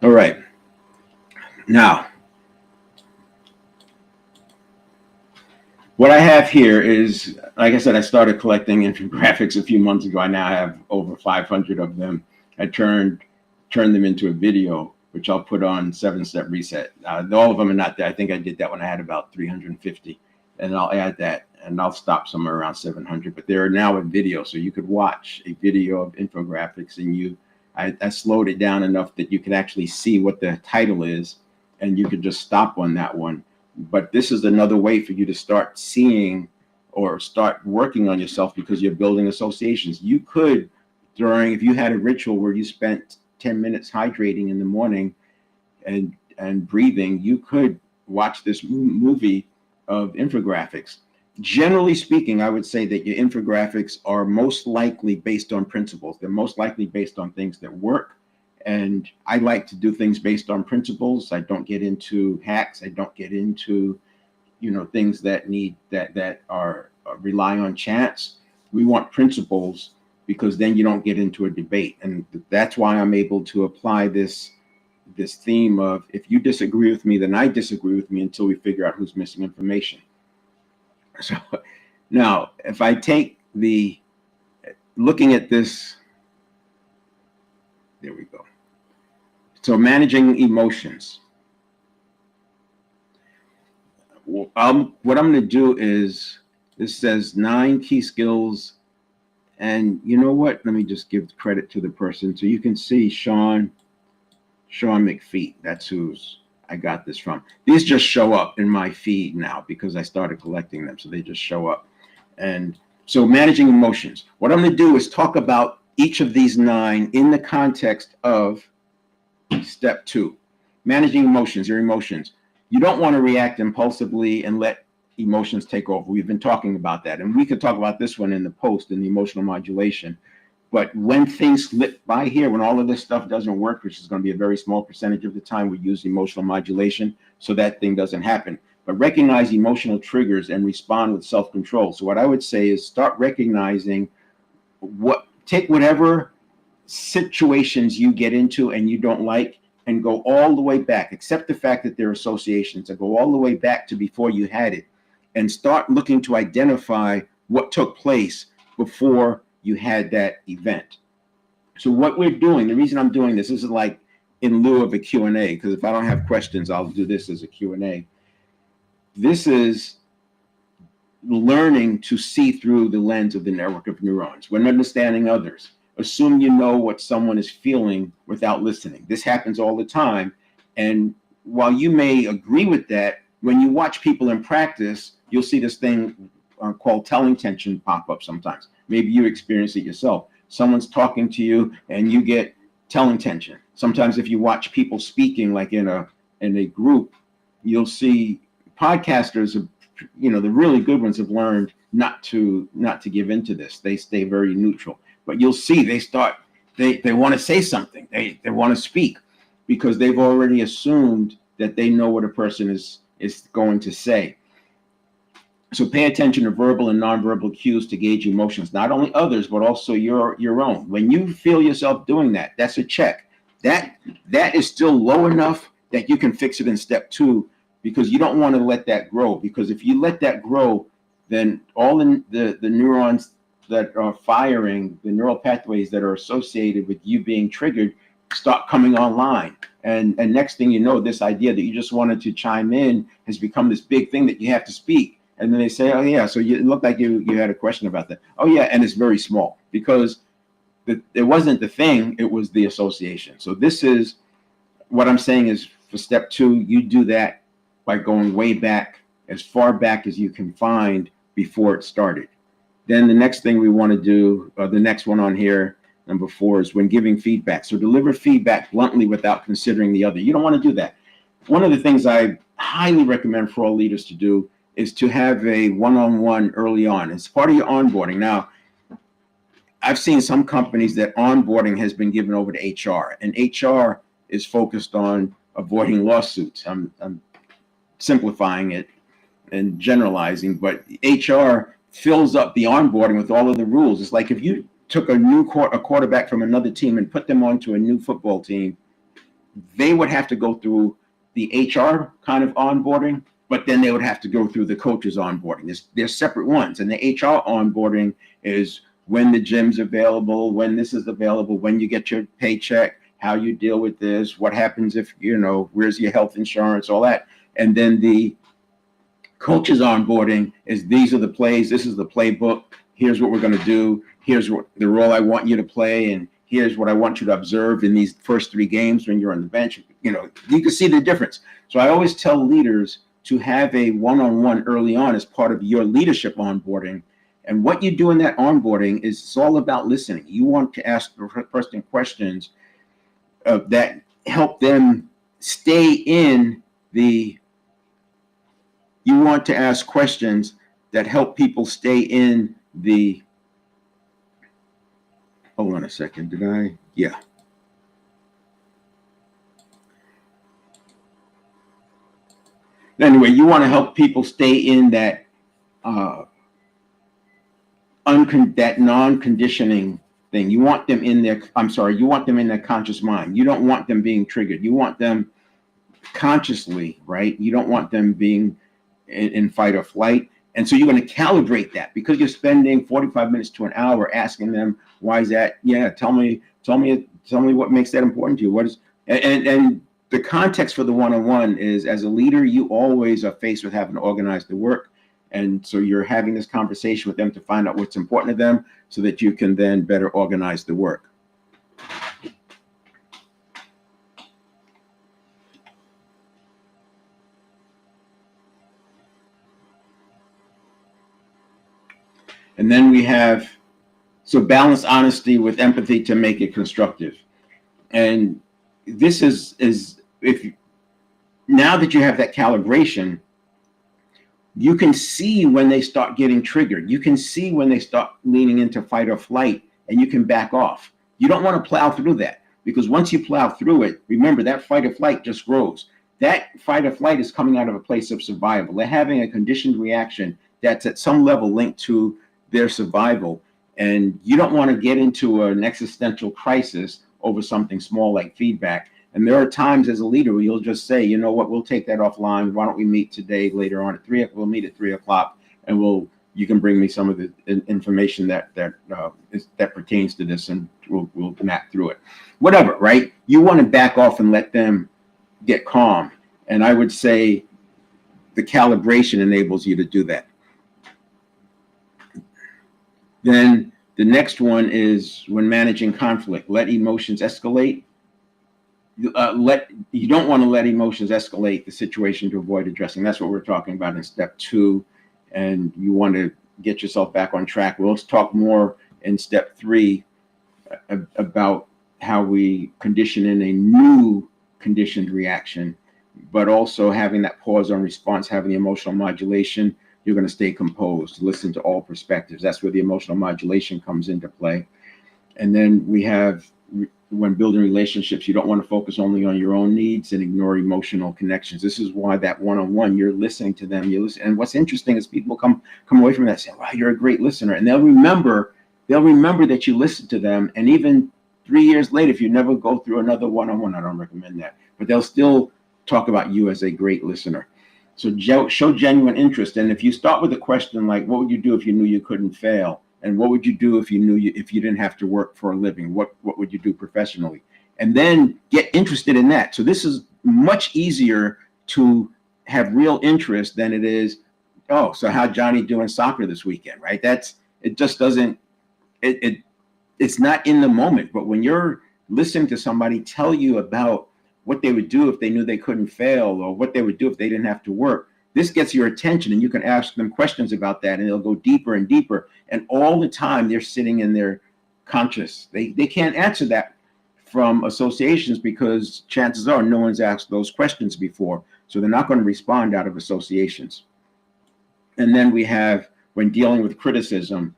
All right. Now, What I have here is, like I said, I started collecting infographics a few months ago. I now have over 500 of them. I turned them into a video, which I'll put on 7-Step Reset. All of them are not there. I think I did that when I had about 350, and I'll add that, and I'll stop somewhere around 700. But there are now a video, so you could watch a video of infographics, and I slowed it down enough that you can actually see what the title is, and you could just stop on that one. But this is another way for you to start seeing or start working on yourself, because you're building associations. You could, if you had a ritual where you spent 10 minutes hydrating in the morning and breathing, you could watch this movie of infographics. Generally speaking, I would say that your infographics are most likely based on principles. They're most likely based on things that work. And I like to do things based on principles. I don't get into hacks. I don't get into, things that are rely on chance. We want principles, because then you don't get into a debate. And that's why I'm able to apply this theme of, if you disagree with me, then I disagree with me, until we figure out who's missing information. So now, if I take looking at this, there we go. So managing emotions. What I'm going to do is, this says 9 key skills. And you know what? Let me just give credit to the person. So you can see Sean McFeet. That's who's I got this from. These just show up in my feed now because I started collecting them. So they just show up. And so managing emotions. What I'm going to do is talk about each of these 9 in the context of step 2, managing emotions, your emotions. You don't want to react impulsively and let emotions take over. We've been talking about that. And we could talk about this one in the post, in the emotional modulation. But when things slip by here, when all of this stuff doesn't work, which is going to be a very small percentage of the time, we use emotional modulation so that thing doesn't happen. But recognize emotional triggers and respond with self-control. So what I would say is, start recognizing take whatever situations you get into and you don't like, and go all the way back, accept the fact that they're associations, and go all the way back to before you had it, and start looking to identify what took place before you had that event. So what we're doing, the reason I'm doing this is like in lieu of a Q&A, because if I don't have questions, I'll do this as a Q&A. This is learning to see through the lens of the network of neurons when understanding others. Assume you know what someone is feeling without listening. This happens all the time. And while you may agree with that, when you watch people in practice, you'll see this thing called telling tension pop up sometimes. Maybe you experience it yourself. Someone's talking to you and you get telling tension. Sometimes if you watch people speaking, like in a group, you'll see podcasters, the really good ones have learned not to give into this. They stay very neutral. But you'll see they want to say something. They want to speak because they've already assumed that they know what a person is going to say. So pay attention to verbal and nonverbal cues to gauge emotions, not only others, but also your own. When you feel yourself doing that, that's a check. That is still low enough that you can fix it in step 2, because you don't want to let that grow. Because if you let that grow, then all the neurons that are firing, the neural pathways that are associated with you being triggered, start coming online. And next thing you know, this idea that you just wanted to chime in has become this big thing that you have to speak. And then they say, oh yeah, so it looked like you had a question about that. Oh yeah, and it's very small, because it wasn't the thing, it was the association. So this is what I'm saying is, for step 2, you do that by going way back, as far back as you can find before it started. Then the next thing we want to do, the next one on here, number 4, is when giving feedback. So deliver feedback bluntly without considering the other. You don't want to do that. One of the things I highly recommend for all leaders to do is to have a one-on-one early on. It's part of your onboarding. Now, I've seen some companies that onboarding has been given over to HR, and HR is focused on avoiding lawsuits. I'm simplifying it and generalizing, but HR fills up the onboarding with all of the rules. It's like if you took a quarterback from another team and put them onto a new football team, they would have to go through the HR kind of onboarding, but then they would have to go through the coach's onboarding. There's separate ones. And the HR onboarding is when the gym's available, when this is available, when you get your paycheck, how you deal with this, what happens if, where's your health insurance, all that. And then the coach's onboarding is these are the plays, this is the playbook, here's what we're going to do, here's what the role I want you to play, and here's what I want you to observe in these first 3 games when you're on the bench. You can see the difference. So I always tell leaders to have a one-on-one early on as part of your leadership onboarding. And what you do in that onboarding is it's all about listening. You want to ask the person questions that help them stay in the, you want to ask questions that help people stay in the, hold on a second, did I? Yeah. Anyway, you want to help people stay in that that non-conditioning thing. You want them in their, you want them in their conscious mind. You don't want them being triggered. You want them consciously, right? You don't want them being in fight or flight. And so you're going to calibrate that because you're spending 45 minutes to an hour asking them, why is that? Yeah, tell me what makes that important to you. What is, and the context for the one-on-one is, as a leader, you always are faced with having to organize the work. And so you're having this conversation with them to find out what's important to them so that you can then better organize the work. And then we have, so balance honesty with empathy to make it constructive. And this is if now that you have that calibration, you can see when they start getting triggered. You can see when they start leaning into fight or flight, and you can back off. You don't want to plow through that, because once you plow through it, remember that fight or flight just grows. That fight or flight is coming out of a place of survival. They're having a conditioned reaction that's at some level linked to their survival. And you don't want to get into an existential crisis over something small like feedback. And there are times as a leader where you'll just say, you know what, we'll take that offline. Why don't we meet today later on at 3 o'clock? We'll meet at 3 o'clock, and you can bring me some of the information that pertains to this, and we'll map through it. Whatever, right? You want to back off and let them get calm. And I would say the calibration enables you to do that. Then the next one is when managing conflict, let emotions escalate. You don't want to let emotions escalate the situation to avoid addressing. That's what we're talking about in step 2. And you want to get yourself back on track. We'll talk more in step 3 about how we condition in a new conditioned reaction, but also having that pause on response, having the emotional modulation. You're going to stay composed, listen to all perspectives. That's where the emotional modulation comes into play. And then we have, when building relationships, you don't want to focus only on your own needs and ignore emotional connections. This is why that one-on-one, you're listening to them. You listen. And what's interesting is people come away from that saying, wow, you're a great listener. And they'll remember that you listened to them. And even 3 years later, if you never go through another one-on-one, I don't recommend that, but they'll still talk about you as a great listener. So show genuine interest. And if you start with a question like, what would you do if you knew you couldn't fail? And what would you do if you didn't have to work for a living? What would you do professionally? And then get interested in that. So this is much easier to have real interest than it is, oh, so how'd Johnny do in soccer this weekend, right? It just doesn't, it's not in the moment. But when you're listening to somebody tell you about what they would do if they knew they couldn't fail, or what they would do if they didn't have to work, this gets your attention, and you can ask them questions about that, and they'll go deeper and deeper. And all the time they're sitting in their conscious. They can't answer that from associations, because chances are no one's asked those questions before. So they're not going to respond out of associations. And then we have, when dealing with criticism,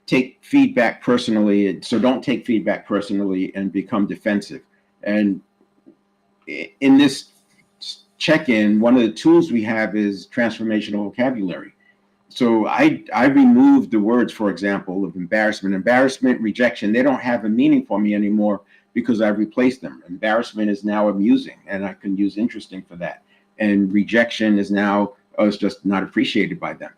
take feedback personally. So don't take feedback personally and become defensive. And in this check-in, one of the tools we have is transformational vocabulary. So I removed the words, for example, of embarrassment, rejection. They don't have a meaning for me anymore because I've replaced them. Embarrassment is now amusing, and I can use interesting for that. and rejection is now, oh, it's just not appreciated by them,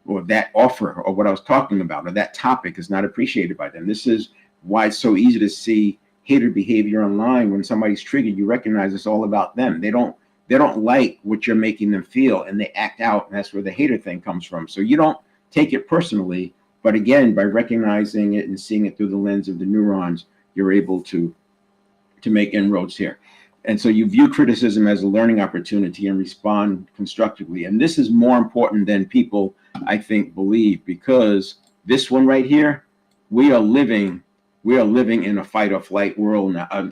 or that offer or what I was talking about or that topic is not appreciated by them. This is why it's so easy to see hater behavior online. When somebody's triggered, you recognize it's all about them. They don't like what you're making them feel, and they act out, and that's where the hater thing comes from. So you don't take it personally, but again, by recognizing it and seeing it through the lens of the neurons, you're able to make inroads here. And so you view criticism as a learning opportunity and respond constructively. And this is more important than people, I think, believe, because this one right here, we are living in a fight or flight world now.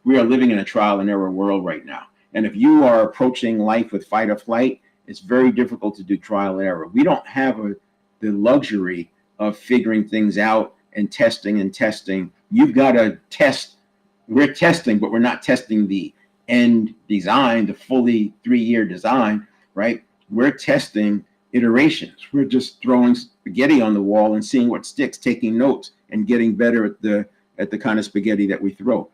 We are living in a trial and error world right now. And if you are approaching life with fight or flight, it's very difficult to do trial and error. We don't have the luxury of figuring things out and testing. You've got to test. We're testing, but we're not testing the end design, the fully 3-year design, right? We're testing iterations. We're just throwing spaghetti on the wall and seeing what sticks, taking notes and getting better at the kind of spaghetti that we throw.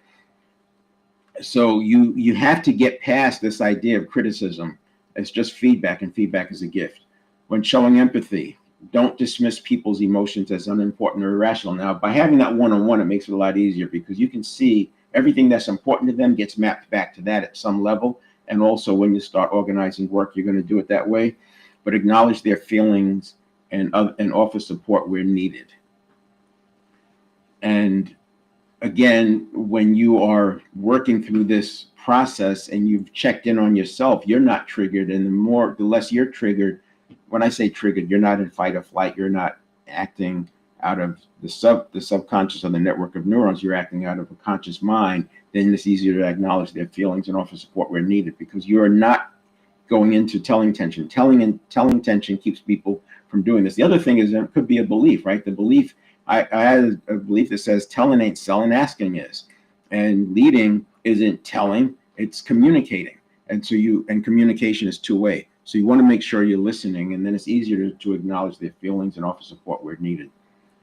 So you have to get past this idea of criticism as just feedback, and feedback is a gift. When showing empathy, don't dismiss people's emotions as unimportant or irrational. Now, by having that one-on-one, it makes it a lot easier because you can see everything that's important to them gets mapped back to that at some level. And also when you start organizing work, you're going to do it that way. But acknowledge their feelings and offer support where needed. And again, when you are working through this process and you've checked in on yourself, you're not triggered. And the less you're triggered, when I say triggered, you're not in fight or flight. You're not acting out of the subconscious or the network of neurons. You're acting out of a conscious mind. Then it's easier to acknowledge their feelings and offer support where needed, because you are not going into telling tension. Telling tension keeps people from doing this. The other thing is, it could be a belief, right? The belief, I had a belief that says telling ain't selling, asking is. And leading isn't telling, it's communicating. And communication is two-way. So you want to make sure you're listening, and then it's easier to acknowledge their feelings and offer support where needed.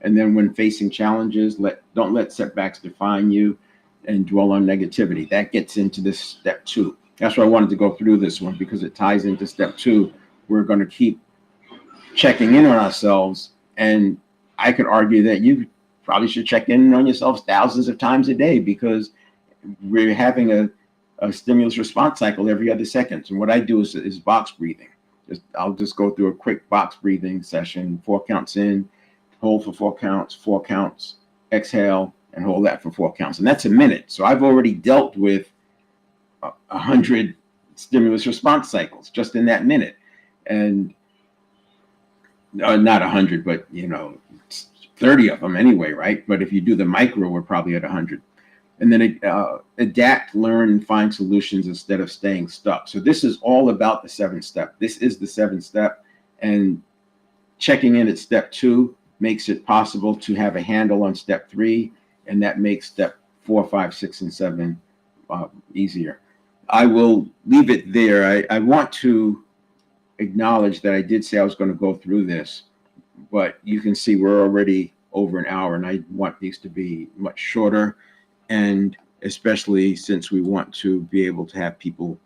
And then when facing challenges, don't let setbacks define you and dwell on negativity. That gets into this step 2. That's why I wanted to go through this one, because it ties into step 2. We're going to keep checking in on ourselves. And I could argue that you probably should check in on yourselves thousands of times a day, because we're having a stimulus response cycle every other second. And what I do is box breathing. I'll just go through a quick box breathing session, 4 counts in, hold for 4 counts, 4 counts, exhale, and hold that for 4 counts. And that's a minute. So I've already dealt with 100 stimulus response cycles just in that minute. And not 100, but 30 of them anyway, right? But if you do the micro, we're probably at 100. And then adapt, learn, and find solutions instead of staying stuck. So this is all about the 7th step. This is the 7th step. And checking in at step 2 makes it possible to have a handle on step 3. And that makes step 4, 5, 6, and 7 easier. I will leave it there. I want to acknowledge that I did say I was going to go through this, but you can see we're already over an hour, and I want these to be much shorter. And especially since we want to be able to have people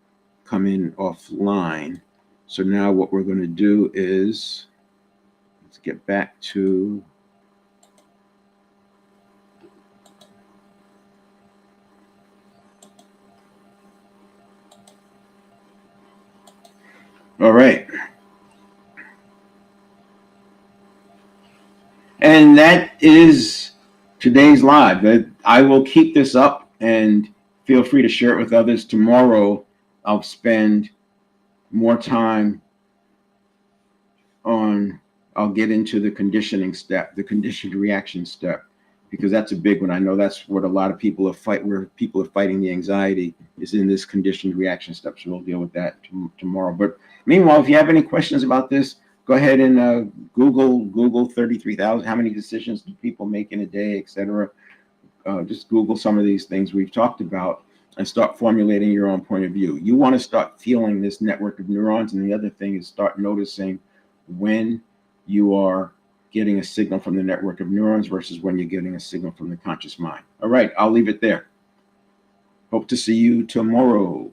come in offline. So now what we're going to do is, let's get back to all right. And that is today's live. I will keep this up, and feel free to share it with others. Tomorrow, I'll spend more time I'll get into the conditioning step, the conditioned reaction step, because that's a big one. I know that's what a lot of people where people are fighting the anxiety is in this conditioned reaction step. So we'll deal with that tomorrow. But meanwhile, if you have any questions about this, go ahead and Google 33,000. How many decisions do people make in a day, etc. Just Google some of these things we've talked about and start formulating your own point of view. You want to start feeling this network of neurons. And the other thing is start noticing when you are getting a signal from the network of neurons versus when you're getting a signal from the conscious mind. All right, I'll leave it there. Hope to see you tomorrow.